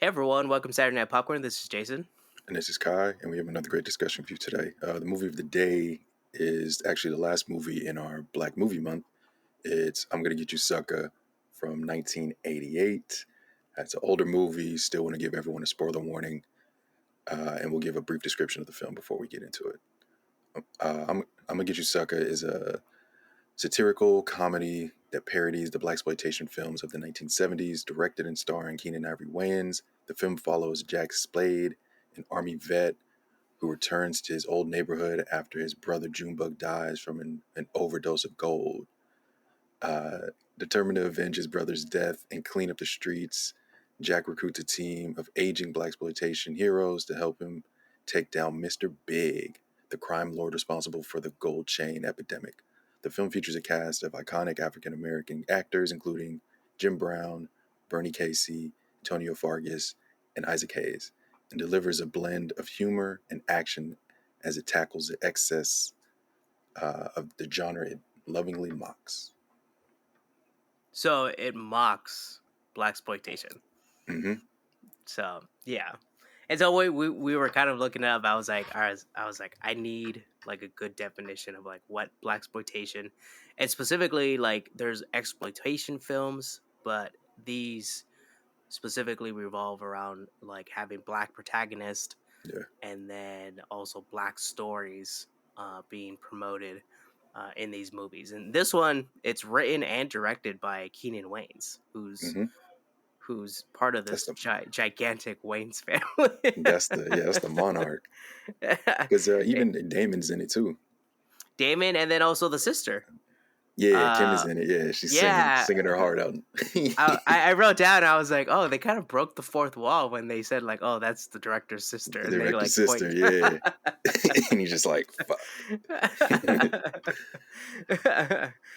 Hey everyone, welcome to Saturday Night Popcorn. This is Jason. And this is Kai, and we have another great discussion for you today. The movie of the day is actually the last movie in our Black Movie Month. It's I'm Gonna Get You Sucker from 1988. It's an older movie, still want to give everyone a spoiler warning, and we'll give a brief description of the film before we get into it. I'm Gonna Get You Sucker is a satirical comedy that parodies the Blaxploitation films of the 1970s, directed and starring Keenen Ivory Wayans. The film follows Jack Spade, an Army vet who returns to his old neighborhood after his brother Junebug dies from an overdose of gold. Determined to avenge his brother's death and clean up the streets, Jack recruits a team of aging Blaxploitation heroes to help him take down Mr. Big, the crime lord responsible for the gold chain epidemic. The film features a cast of iconic African American actors, including Jim Brown, Bernie Casey, Antonio Fargas, and Isaac Hayes, and delivers a blend of humor and action as it tackles the excess of the genre it lovingly mocks. So it mocks blaxploitation. Mm-hmm. So yeah, and so we were kind of looking up. I was like, I need like a good definition of like what blaxploitation, and specifically like there's exploitation films, but these specifically revolve around like having black protagonists Yeah. and then also black stories being promoted in these movies. And this one, it's written and directed by Keenan Wayans, Mm-hmm. who's part of That's this the gigantic Wayans family. that's the monarch. Because even Damon's in it too. Damon, and then also the sister. Yeah, Kim is Uh, in it. Yeah, she's singing yeah, singing her heart out. I wrote down. I was like, oh, they kind of broke the fourth wall when they said like, oh, that's the director's sister, The and they director's like sister. point. Yeah, and he's just like, fuck.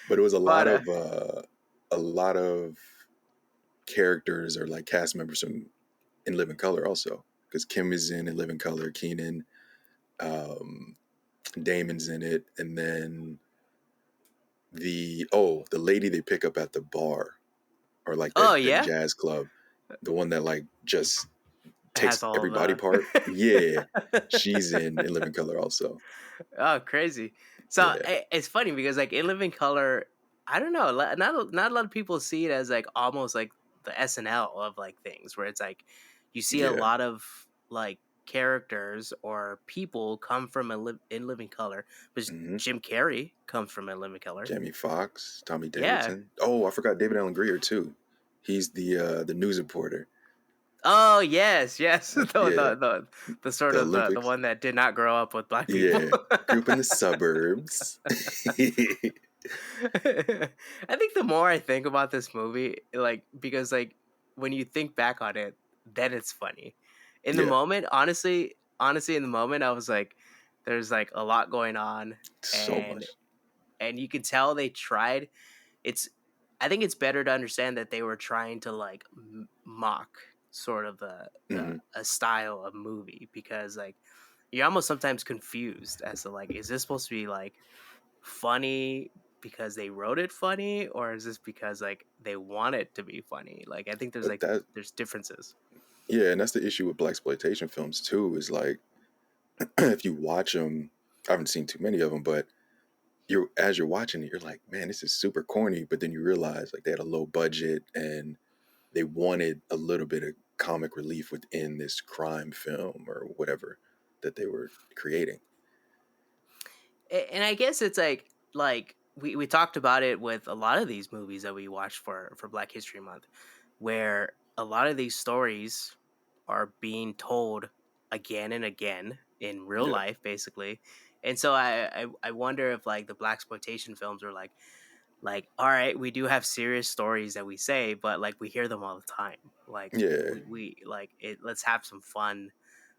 But it was but a lot of characters or like cast members from In Living Color also, because Kim is in Living Color, Keenan, um, Damon's in it, and then the lady they pick up at the bar or like oh that yeah, jazz club, the one that like just it has takes all every body the. part. Yeah, she's in Living Color also. Oh, crazy! So Yeah, it's funny because like in Living Color, I don't know, not a lot of people see it as like almost like the SNL of like things where it's like you see a yeah. lot of like characters or people come from in Living Color, but hmm Jim Carrey comes from in Living Color. Jamie Foxx, Tommy Yeah. Davidson. Oh, I forgot David Allen Greer too. He's the news reporter. Oh yes, yes. Yeah, The sort the of the Olympics. one that did not grow up with black people. Yeah, grew up in the suburbs. I think the more I think about this movie, like because like when you think back on it, then it's funny. In the Yeah, moment, honestly, in the moment, I was like, "There's like a lot going on," so and much. and you could tell they tried. It's, I think it's better to understand that they were trying to like mock sort of the hmm a style of movie because like you're almost sometimes confused as to like is this supposed to be like funny because they wrote it funny or is this because like they want it to be funny? Like I think there's But like that there's differences. yeah, and that's the issue with blaxploitation films too. Is like if you watch them, I haven't seen too many of them, but you're as you're watching it, you're like, man, this is super corny. But then you realize like they had a low budget and they wanted a little bit of comic relief within this crime film or whatever that they were creating. And I guess it's like we talked about it with a lot of these movies that we watched for Black History Month, where a lot of these stories are being told again and again in real Yeah. life, basically. And so I wonder if like the black exploitation films are like all right, we do have serious stories that we say, but like we hear them all the time. Like Yeah. we like it. Let's have some fun,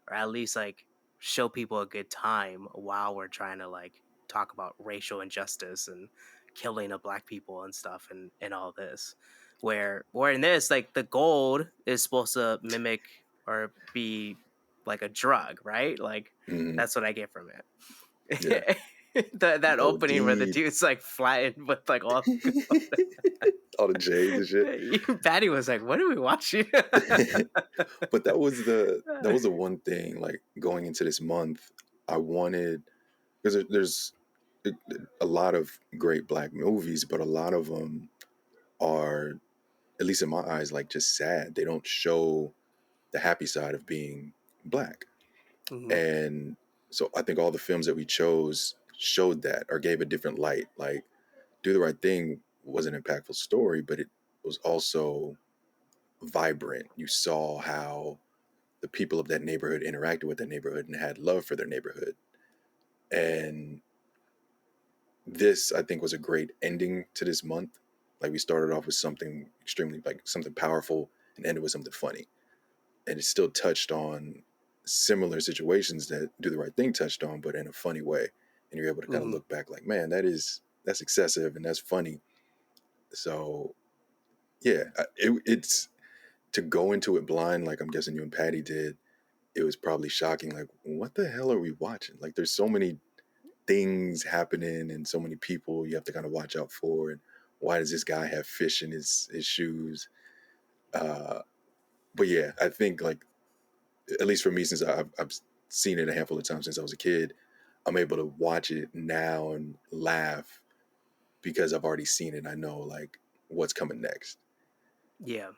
or at least like show people a good time while we're trying to like talk about racial injustice and killing of black people and stuff and all this. Where in this, like the gold is supposed to mimic or be like a drug, right? Like hmm that's what I get from Yeah. it. That opening where the OD. dude's like flattened with like all all the J's and shit. Even Patty was like, "What are we watching?" But that was the one thing, like, going into this month, I wanted, because there's a lot of great black movies, but a lot of them are, at least in my eyes, like, just sad. They don't show the happy side of being black. Mhm, And so I think all the films that we chose showed that, or gave a different light. Like, Do the Right Thing was an impactful story, but it was also vibrant. You saw how the people of that neighborhood interacted with that neighborhood and had love for their neighborhood. And this, I think, was a great ending to this month. Like, we started off with something extremely, like, something powerful, and ended with something funny. And it still touched on similar situations that Do the Right Thing touched on, but in a funny way. And you're able to kind of mhm, look back like, man, that's excessive and that's funny. So yeah, it's to go into it blind, like I'm guessing you and Patty did. It was probably shocking. Like, what the hell are we watching? Like, there's so many things happening and so many people you have to kind of watch out for. And why does this guy have fish in his shoes? Uh, but yeah, I think, like, at least for me, since I've seen it a handful of times since I was a kid, I'm able to watch it now and laugh because I've already seen it. I know, like, what's coming next. yeah.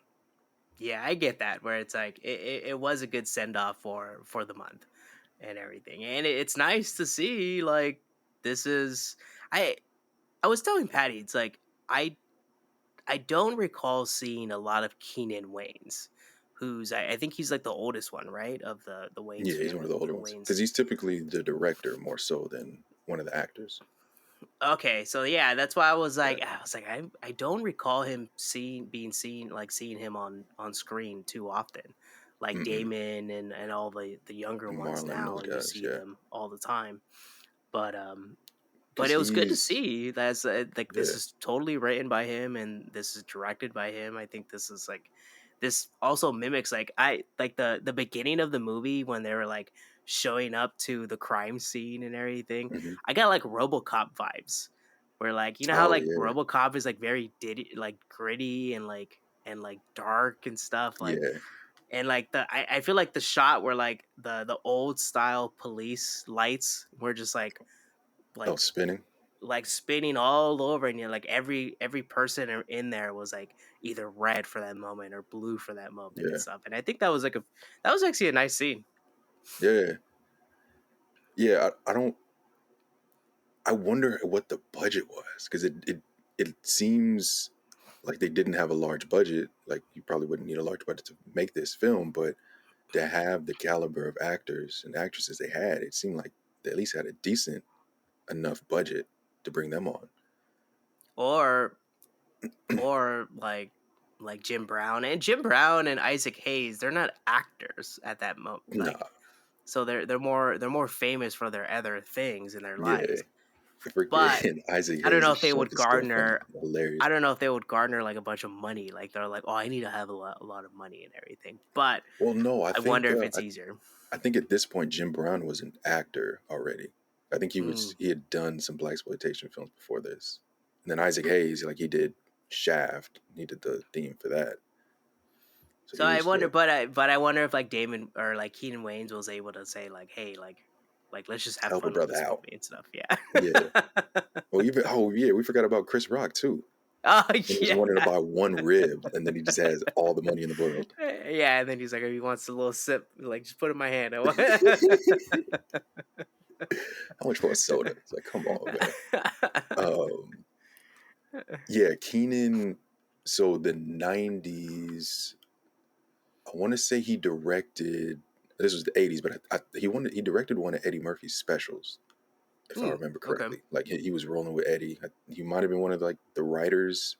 Yeah, I get that. Where it's like it was a good send off for the month and everything, and it's nice to see like this is. I I was telling Patty, it's like I don't recall seeing a lot of Keenan Wayans, who's I think he's like the oldest one, right, of the Wayans Yeah, he's one of the family, older the ones Wayans. because he's typically the director more so than one of the actors. Okay, so yeah, that's why Yeah. I don't recall him being seen like seeing him on screen too often, like Mm-mm. Damon and all the younger ones Marlon and now those you guys, see yeah, them all the time, but because it was good to he's see that's like this yeah, is totally written by him and this is directed by him. I think this is like this also mimics like I like the beginning of the movie when they were like showing up to the crime scene and everything. hmm. I got like RoboCop vibes, where like you know how Oh like yeah, RoboCop is like very like gritty and like dark and stuff like yeah. and like I feel like the shot where like the old style police lights were just Oh, like spinning, spinning all over and you're like every person in there was like either red for that moment or blue for that moment and yeah, stuff and I think that was like a that was actually a nice scene. yeah, yeah. I don't. I wonder what the budget was because it seems like they didn't have a large budget. Like, you probably wouldn't need a large budget to make this film, but to have the caliber of actors and actresses they had, it seemed like they at least had a decent enough budget to bring them on. or or like Jim Brown and Isaac Hayes, they're not actors at that moment, like Nah, so they're more famous for their other things in their yeah, lives, but freaking Isaac I don't Hayes know is if they would shucking stuff and garner hilarious. I don't know if they would garner like a bunch of money. Like they're like, oh, I need to have a lot of money and everything. But Well, no, I wonder if it's easier. I think at this point Jim Brown was an actor already. I think Mm. he had done some blaxploitation films before this. And then Isaac Hayes, like, he did Shaft, he did the theme for that. So So he I was wonder, the but I wonder if like Damon or like Keenan Wayans was able to say like, hey, like let's just have help a fun with brother this out. movie and stuff. Yeah. Yeah. Well, even yeah, we forgot about Chris Rock too. Oh And he's yeah. wanting to buy one rib, and then he just has all the money in the world. Yeah, and then he's like, if he wants a little sip, like just put it in my hand. How much for a soda? It's like, come on, man. Um, yeah, Keenan. So the '90s, I want to say he directed. This was the '80s, but he directed one of Eddie Murphy's specials, if I Hmm, remember okay. correctly. Like, he was rolling with Eddie. He might have been one of, like, the writers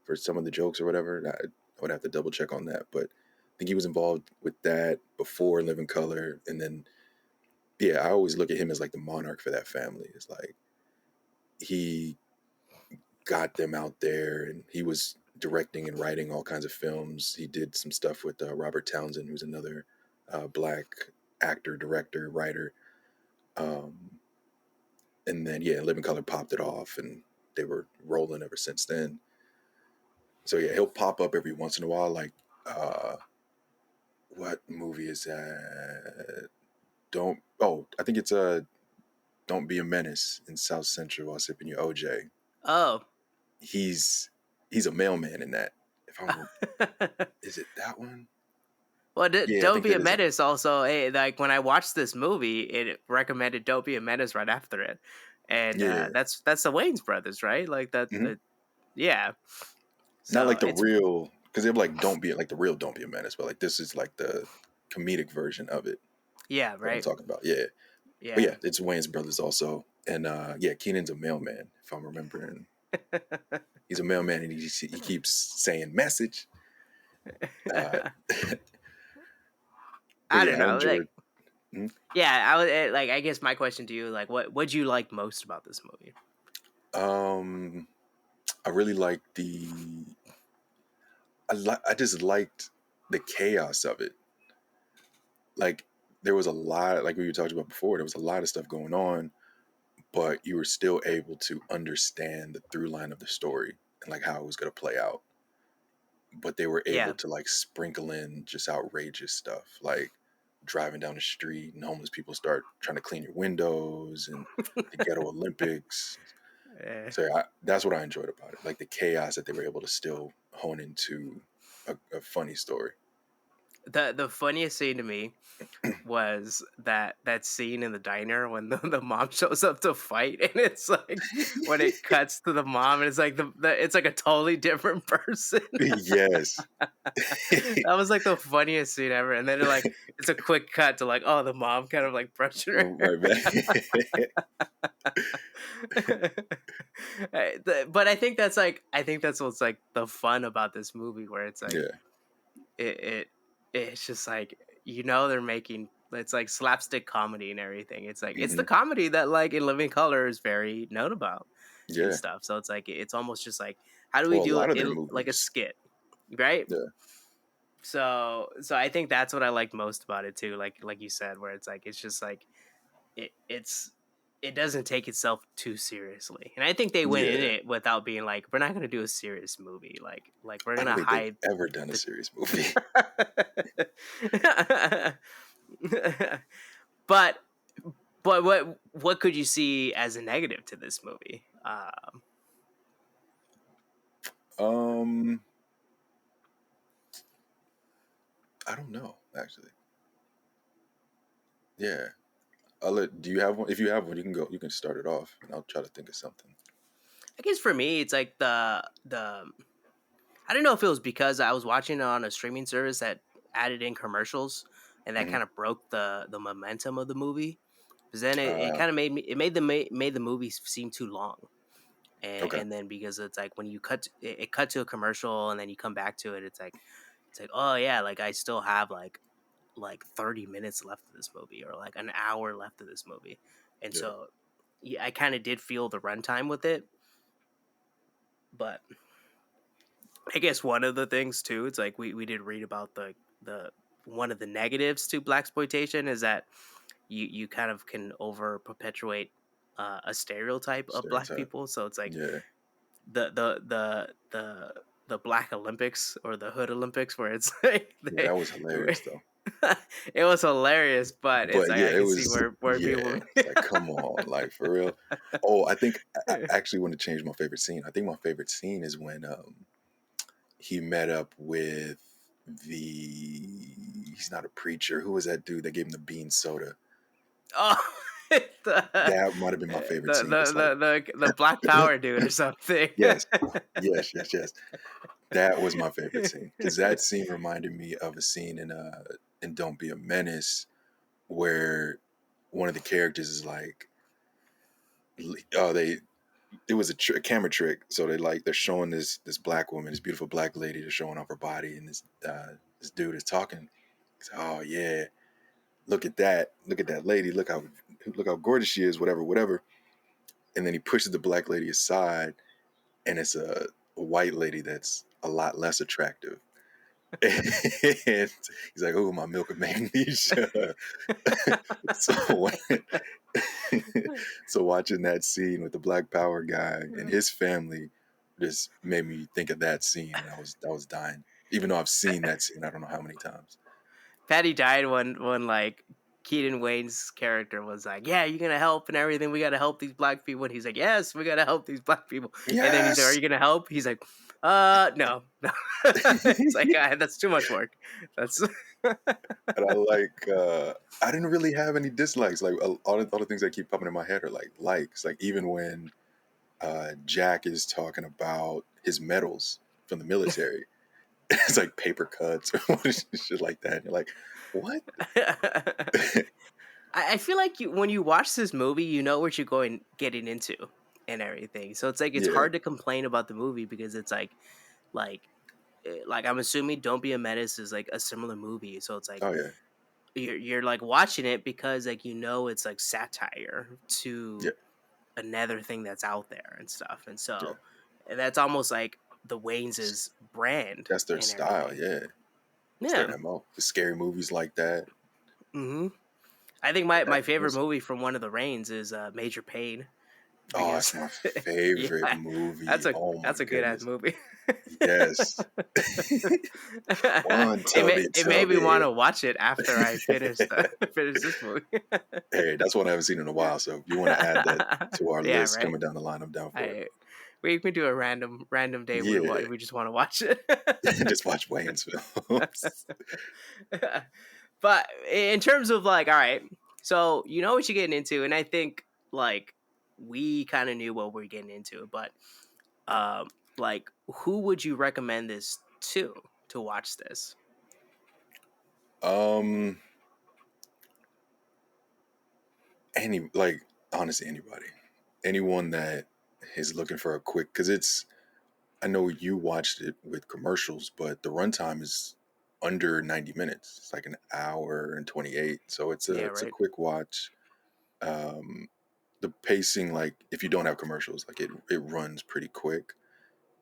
for some of the jokes or whatever. I would have to double check on that, but I think he was involved with that before Living Color, and then yeah, I always look at him as like the monarch for that family. It's like he got them out there, and he was directing and writing all kinds of films. He did some stuff with Robert Townsend, who's another black actor, director, writer. Um, and then yeah, Living Color popped it off, and they were rolling ever since then. So yeah, he'll pop up every once in a while. Like, what movie is that? Don't. Oh, I think it's Don't Be a Menace in South Central while sipping your OJ. Oh. He's he's a mailman in that. If I'm, is it that one? Well, Yeah, I Don't think Be a that is it. Menace also, like when I watched this movie, it recommended Don't Be a Menace right after it. And Yeah. that's the Wayans brothers, right? Like that, Hmm. yeah. Not So like the it's real, because they're like Don't Be like the real Don't Be a Menace, but like this is like the comedic version of it yeah, that I'm right. talking about. Yeah. But Yeah. yeah, it's Wayne's brothers also. And yeah, Keenan's a mailman, if I'm remembering. He's a mailman and he keeps saying message. Uh, but I yeah, don't I know, enjoyed. like Mhm. yeah, I was like I guess my question to you, like what'd you like most about this movie? Um, I really like the. I just liked the chaos of it. Like there was a lot, like we were talking about before. There was a lot of stuff going on, but you were still able to understand the through line of the story and like how it was going to play out. But they were able Yeah. to like sprinkle in just outrageous stuff, like driving down the street and homeless people start trying to clean your windows and the ghetto Olympics. Eh. So that's what I enjoyed about it, like the chaos that they were able to still hone into a funny story. The funniest scene to me was that scene in the diner when the mom shows up to fight, and it's like when it cuts to the mom and it's like the it's like a totally different person. Yes. That was like the funniest scene ever. And then like it's a quick cut to like, oh, the mom kind of like brushing her hair. Right back. But I think that's what's like the fun about this movie, where it's like Yeah. it it's just like, they're making, it's like slapstick comedy and everything. It's like it's Hmm. the comedy that like in Living Color is very known about and Yeah. stuff. So it's like it's almost just like, how do we Well, a do lot of it their like a movies. skit, right? Yeah. So I think that's what I like most about it too. Like you said, where it's like it's just like it's it doesn't take itself too seriously, and I think they went in Yeah. it without being like, we're not gonna do a serious movie. Like we're I don't gonna think they've hide ever done a the. serious movie. but but what could you see as a negative to this movie? um, I don't know actually. Yeah. Do you have one? If you have one, you can go. You can start it off, and I'll try to think of something. I guess for me, it's like the I don't know if it was because I was watching it on a streaming service that added in commercials, and that Hmm. kind of broke the momentum of the movie. Because then it Uh, kind of made the movie seem too long, okay. and then because it's like when you it cut to a commercial and then you come back to it, it's like, oh yeah, like I still have like 30 minutes left of this movie, or like an hour left of this movie, and Yeah. so yeah, I kind of did feel the runtime with it, but I guess one of the things too, it's like we did read about the one of the negatives to blaxploitation is that you kind of can over perpetuate a stereotype of black Stereotype. people. So it's like Yeah. the Black Olympics or the Hood Olympics, where it's like Yeah. That was hilarious though. it was hilarious, but it's But like yeah, I it can see was. where Yeah. people. It's like, come on, like for real. Oh, I think I actually want to change my favorite scene. I think my favorite scene is when he met up with the. He's not a preacher. Who was that dude that gave him the bean soda? Oh, the, That might have been my favorite scene. It's like, the Black Power dude or something. yes, yes, yes, yes. That was my favorite scene because that scene reminded me of a scene in Don't Be a Menace where one of the characters is like, oh, it was a camera trick, so they're showing this black woman, this beautiful black lady, they're showing off her body, and this dude is talking. He's like, oh yeah, look at that lady, look how gorgeous she is, whatever, whatever. And then he pushes the black lady aside, and it's a white lady that's a lot less attractive. And he's like, "Oh, my milk of magnesia." so, so watching that scene with the Black Power guy and his family just made me think of that scene, and I was dying. Even though I've seen that scene, I don't know how many times. Patty died when like Keenen Wayne's character was like, "Yeah, you're gonna help and everything. We gotta help these black people." And he's like, "Yes, we gotta help these black people." And then he's like, "Are Yes. you gonna help?" He's like, no, no." It's like, that's too much work. That's And I didn't really have any dislikes. Like all the things that keep popping in my head are like likes. Like even when Jack is talking about his medals from the military, it's like paper cuts or shit like that. And you're like, what? I feel like when you watch this movie, you know what you're getting into and everything. So it's like it's Yeah. hard to complain about the movie because it's like like I'm assuming Don't Be a Menace is like a similar movie. So it's like Oh yeah. you're like watching it because like it's like satire Yeah. to another thing that's out there and stuff. And Yeah. so and that's almost like the S- Wayne's brand That's their and style. everything. Yeah. It's their Yeah. MO. The scary movies like that. hmm I think The my favorite actors. movie from one of the Reigns is Major Pain Oh, because that's my yeah, favorite movie. Oh my that's a good ass goodness. movie. Yes. One tubby It made me tubby. want to watch it after I finished finish this movie. Hey, that's one I haven't seen in a while. So if you want to add that to our Yeah, list right. coming down the line, I'm down for it. I we can do a random day Yeah. we just want to watch it. Just watch Wayne's films. But in terms of like, all right, so you know what you're getting into, and I think like we kind of knew what we are getting into, but like who would you recommend this to watch this? um, like honestly, anybody, anyone that is looking for a quick, because it's. I know you watched it with commercials, but the runtime is under 90 minutes. It's like an hour and 28, so Yeah, it's a right. quick watch. Um, the pacing, like if you don't have commercials, like it runs pretty quick,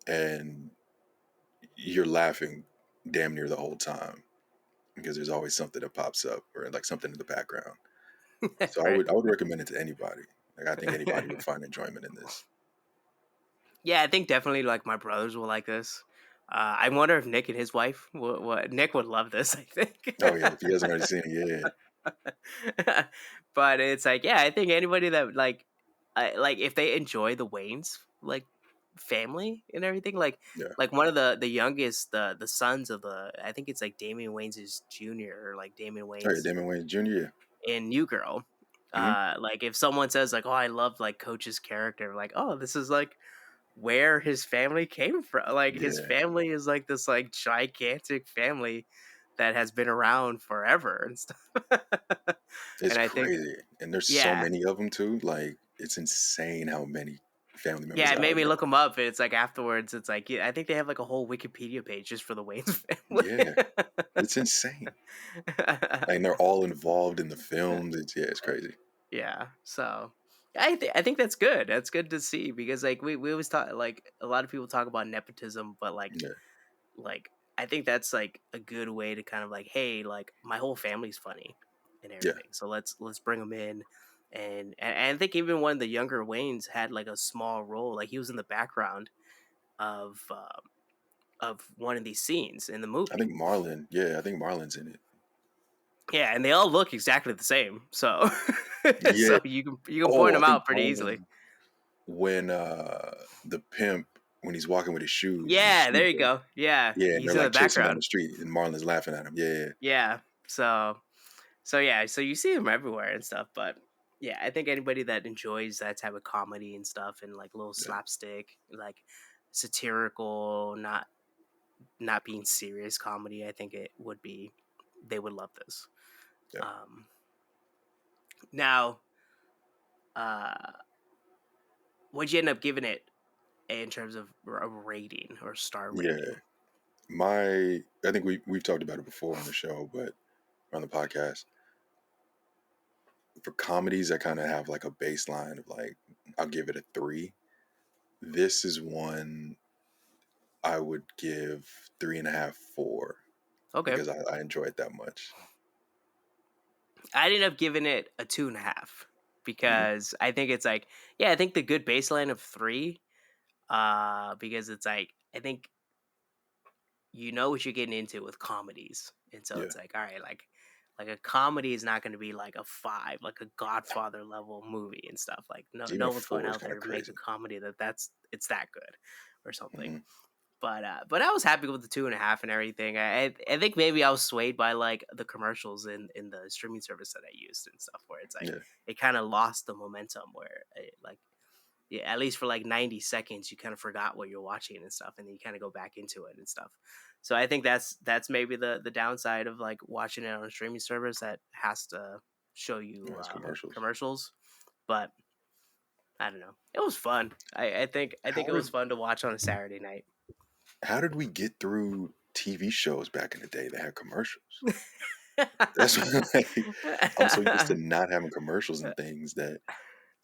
and you're laughing damn near the whole time because there's always something that pops up or like something in the background. So Right. I would recommend it to anybody. Like I think anybody would find enjoyment in this. Yeah, I think definitely like my brothers will like this. I wonder if Nick and his wife, what Nick would love this. I think. Oh yeah, if you hasn't already seen it, But it's like, yeah, I think anybody that like if they enjoy the Waynes like family and everything, yeah, yeah. like one of the youngest the sons of the I think it's like Damian Wayne's is junior or like Damian Oh yeah, Wayne's Damon Wayans Jr. in New Girl. Yeah, hmm Like if someone says like, "Oh, I love like Coach's character," like, "Oh, this is like where his family came from." Like his yeah. family is like this like gigantic family that has been around forever and stuff. It's And I think, crazy, and there's so yeah, many of them too. Like it's insane how many family members yeah, it are made in me there. look them up. And it's like afterwards, it's like yeah, I think they have like a whole Wikipedia page just for the Wayne's family. Yeah, it's insane. Like, and they're all involved in the films. It's crazy. Yeah, so I think that's good. That's good to see because like we always talk like a lot of people talk about nepotism, but Yeah, like I think that's like a good way to kind of like, hey, like my whole family's funny and yeah, everything, so let's bring them in. And I think even one of the younger Waynes had like a small role, like he was in the background of one of these scenes in the I think movie. Marlon. Yeah, I think Marlon's in it. Yeah, and they all look exactly the same, so Yeah. so you can point Oh, I them think out pretty easily. Marlon when the pimp when he's walking with his shoes and his Yeah, shoes there you break. go. Yeah, Yeah, and he's they're in the like chasing down the background. street, and Marlon's laughing at him. Yeah, Yeah, so yeah, so you see him everywhere and stuff, but yeah, I think anybody that enjoys that type of comedy and stuff and like little yeah, slapstick, like satirical, not being serious comedy, I think it would be they would love this. yeah, Um Now, uh what'd you end up giving it in terms of a rating or star yeah. rating? I think we've talked about it before on the show, but on the podcast for comedies, I kind of have like a baseline of like I'll give it a 3. This is one I would give 3.5, 4 Okay. because I enjoy it that much. I ended up giving it a 2.5 Hmm because I think it's like, yeah, I think the good baseline of 3. because it's like I think you know what you're getting into with comedies, and so Yeah. it's like, all right, like a comedy is not going to be like a 5, like a Godfather level movie and stuff. Like Even no one's going 4 is out kind there of to make a crazy. comedy that's it's that good or something. Hmm. But I was happy with the 2.5 and everything. I think maybe I was swayed by like the commercials in the streaming service that I used and stuff, where it's like Yeah, it kind of lost the momentum, where like yeah, at least for like 90 seconds, you kind of forgot what you're watching and stuff, and then you kind of go back into it and stuff. So I think that's maybe the downside of like watching it on a streaming service that has to show you that's commercials. commercials. But I don't know. It was fun. I think How it was did fun to watch on a Saturday night. how did we get through TV shows back in the day that had commercials? That's what, like, I'm so used to not having commercials and things that,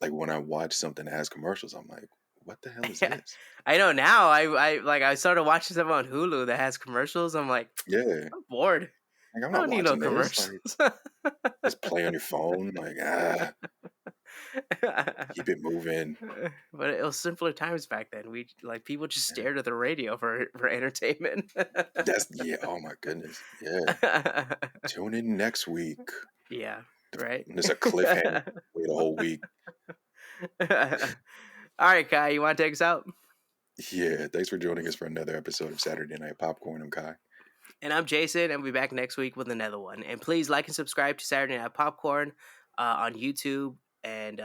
like, when I watch something that has commercials, I'm like, "What the hell is Yeah, this?" I know now. I started watching stuff on Hulu that has commercials. I'm like, Yeah, I'm bored. like, I'm I not don't need no watching this. Like, commercials. just play on your phone. Like, keep it moving. But it was simpler times back then. We like people just Yeah. stared at the radio for entertainment. That's yeah. Oh my goodness. Yeah. Tune in next week. Yeah, right. There's a cliffhanger. Wait a whole week. All right, Kai, you want to take us out? Yeah. Thanks for joining us for another episode of Saturday Night Popcorn. I'm Kai. And I'm Jason, and we'll be back next week with another one. And please like and subscribe to Saturday Night Popcorn on YouTube and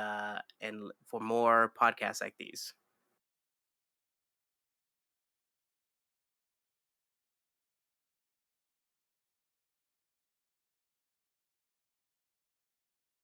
for more podcasts like these.